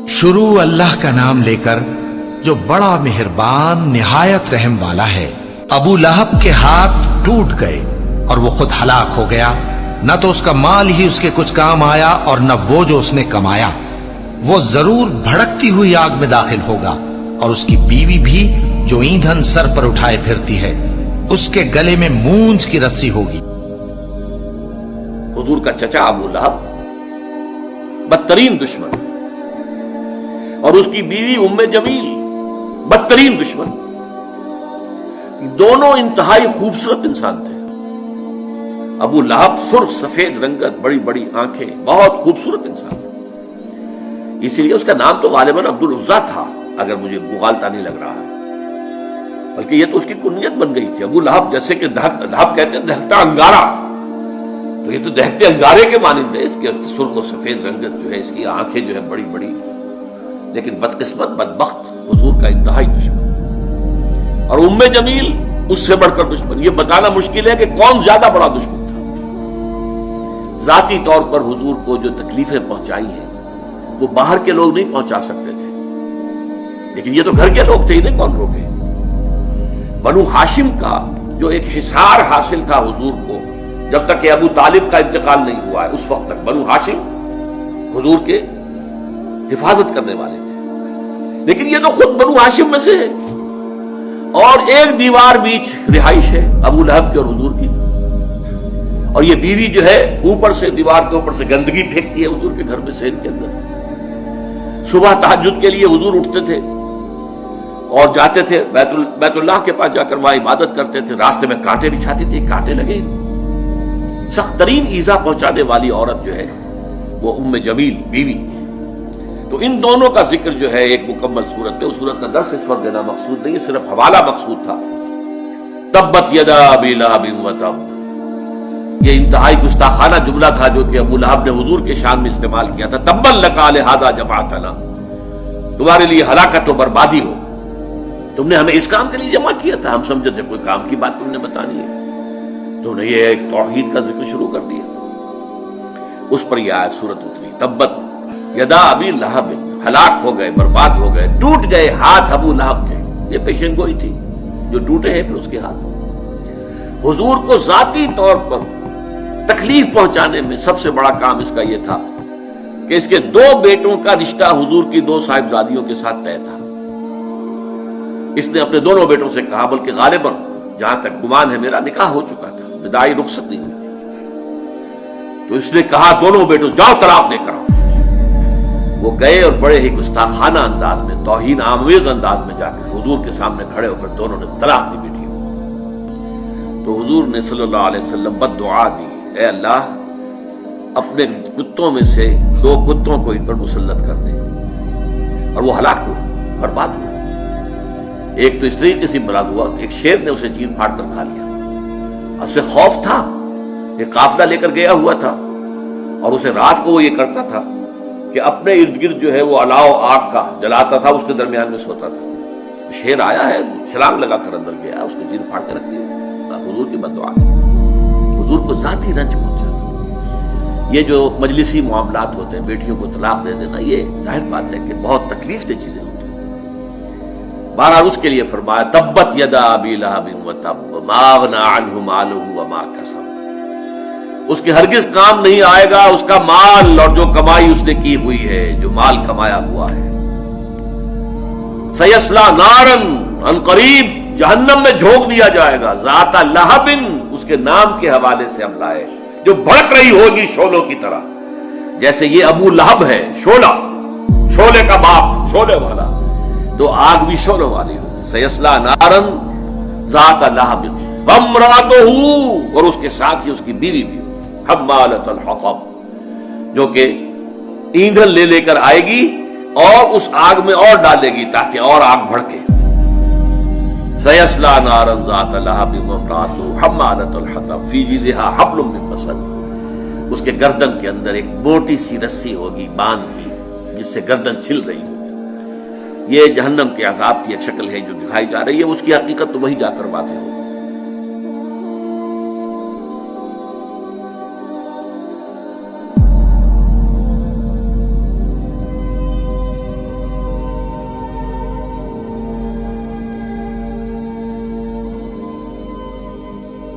شروع اللہ کا نام لے کر جو بڑا مہربان نہایت رحم والا ہے۔ ابو لہب کے ہاتھ ٹوٹ گئے اور وہ خود ہلاک ہو گیا، نہ تو اس کا مال ہی اس کے کچھ کام آیا اور نہ وہ جو اس نے کمایا۔ وہ ضرور بھڑکتی ہوئی آگ میں داخل ہوگا، اور اس کی بیوی بھی جو ایندھن سر پر اٹھائے پھرتی ہے، اس کے گلے میں مونج کی رسی ہوگی۔ حضور کا چچا ابو لہب بدترین دشمن، اور اس کی بیوی ام جمیل بدترین دشمن، دونوں انتہائی خوبصورت انسان تھے۔ ابو لہب سرخ سفید رنگت، بڑی بڑی آنکھیں، بہت خوبصورت انسان تھا، اسی لیے اس کا نام تو غالباً عبد العزیٰ تھا، اگر مجھے مغالطہ نہیں لگ رہا ہے، بلکہ یہ تو اس کی کنیت بن گئی تھی۔ ابو لہب جیسے کہ لہب کہتے ہیں دہکتا انگارہ، تو یہ تو دہکتے انگارے کے مانند ہے، اس کے سرخ و سفید رنگت جو ہے، اس کی آنکھیں جو ہے بڑی بڑی، لیکن بدقسمت بدبخت حضور کا انتہائی دشمن۔ اور ام جمیل اس سے بڑھ کر دشمن۔ یہ بتانا مشکل ہے کہ کون زیادہ بڑا دشمن تھا۔ ذاتی طور پر حضور کو جو تکلیفیں پہنچائی ہیں وہ باہر کے لوگ نہیں پہنچا سکتے تھے، لیکن یہ تو گھر کے لوگ تھے، انہیں کون روکے۔ بنو ہاشم کا جو ایک حصار حاصل تھا حضور کو، جب تک کہ ابو طالب کا انتقال نہیں ہوا ہے، اس وقت تک بنو ہاشم حضور کے حفاظت کرنے والے تھے، لیکن یہ تو خود بنو ہاشم میں سے ہے، اور ایک دیوار بیچ رہائش ہے ابو لہب کی اور حضور کی، اور یہ بیوی جو ہے اوپر سے دیوار کے اوپر سے گندگی پھینکتی ہے حضور کے گھر میں سے، ان کے اندر۔ صبح تہجد کے لیے حضور اٹھتے تھے اور جاتے تھے بیت اللہ کے پاس، جا کر وہاں عبادت کرتے تھے، راستے میں کانٹے بچھاتی تھی، کانٹے لگے۔ سخت ترین ایذا پہنچانے والی عورت جو ہے وہ ام جمیل بیوی۔ تو ان دونوں کا ذکر جو ہے ایک مکمل صورت میں، اس صورت کا درس اس وقت دینا مقصود نہیں، صرف حوالہ مقصود تھا۔ تبت یدا ابی لہب وتب، یہ انتہائی گستاخانہ جملہ تھا جو کہ ابو لہب نے حضور کے شان میں استعمال کیا تھا۔ تبا لک لہذا جمعتنا، تمہارے لیے ہلاکت و بربادی ہو، تم نے ہمیں اس کام کے لیے جمع کیا تھا، ہم سمجھے تھے کوئی کام کی بات تم نے بتانی ہے، تم نے یہ ایک توحید کا ذکر شروع کر دیا۔ اس پر یہ آیت سورت اتری، تبت یدا ابی لہب، ہلاک ہو گئے، برباد ہو گئے، ٹوٹ گئے ہاتھ ابو لہب کے۔ یہ پیشن گوئی تھی، جو ٹوٹے ہیں پھر اس کے ہاتھ۔ حضور کو ذاتی طور پر تکلیف پہنچانے میں سب سے بڑا کام اس کا یہ تھا کہ اس کے دو بیٹوں کا رشتہ حضور کی دو صاحبزادیوں کے ساتھ طے تھا۔ اس نے اپنے دونوں بیٹوں سے کہا، بلکہ غالباً جہاں تک گمان ہے میرا نکاح ہو چکا تھا، وداعی رخصت نہیں ہوئی تھی، تو اس نے کہا دونوں بیٹوں جاؤ طلاق دے کر آؤ۔ وہ گئے اور بڑے ہی گستاخانہ انداز میں، توہین آمیز انداز میں جا کر حضور کے سامنے کھڑے ہو کر دونوں نے طلاق دی بیٹی کو۔ تو حضور نے صلی اللہ علیہ وسلم بد دعا دی، اے اللہ اپنے کتوں میں سے دو کتوں کو ان پر مسلط کر دے، اور وہ ہلاک ہوئے، برباد ہوئے۔ ایک تو اس طریقے سے برباد ہوا کہ ایک شیر نے اسے چیر پھاڑ کر کھا لیا، اسے خوف تھا، ایک قافلہ لے کر گیا ہوا تھا، اور اسے رات کو وہ یہ کرتا تھا کہ اپنے ارد گرد جو ہے وہ الاؤ آگ کا جلاتا تھا، اس کے درمیان میں سوتا تھا۔ شیر آیا ہے، چھلانگ لگا کر اندر گیا، اس کو چیر پھاڑ کے رکھ دیا۔ حضور کی بد دعا تھی، حضور کو ذاتی رنج پہنچا تھا۔ یہ جو مجلسی معاملات ہوتے ہیں، بیٹیوں کو طلاق دے دینا، یہ ظاہر بات ہے کہ بہت تکلیف دہ چیزیں ہوتی ہیں۔ بہرحال اس کے لیے فرمایا تبت یدا ابی لہب وتب ما اغنی عنہ مالہ وما کسب، اس کے ہرگز کام نہیں آئے گا اس کا مال اور جو کمائی اس نے کی ہوئی ہے، جو مال کمایا ہوا ہے۔ سیصلی نارا، ان قریب جہنم میں جھونک دیا جائے گا، ذات لہب، اس کے نام کے حوالے سے ہم لائے، جو بھڑک رہی ہوگی شعلوں کی طرح، جیسے یہ ابو لہب ہے شعلہ، شعلے کا باپ، شعلے والا، تو آگ بھی شعلوں والی ہوگی۔ سیصلی نارا ذات لہب وامرأتہ، اور اس کے ساتھ ہی اس کی بیوی بھی حمالۃ الحطب، جو کہ ایندھن لے لے کر آئے گی اور اس آگ میں اور ڈالے گی تاکہ اور آگ بھڑکے۔ سیصلی نارا ذات لہب وامرأتہ حمالۃ الحطب فی جیدہا حبل من مسد، اس کے گردن کے اندر ایک موٹی سی رسی ہوگی باندھ کی، جس سے گردن چھل رہی ہوگی۔ یہ جہنم کے عذاب کی ایک شکل ہے جو دکھائی جا رہی ہے، اس کی حقیقت تو وہیں جا کر واضح ہوگی۔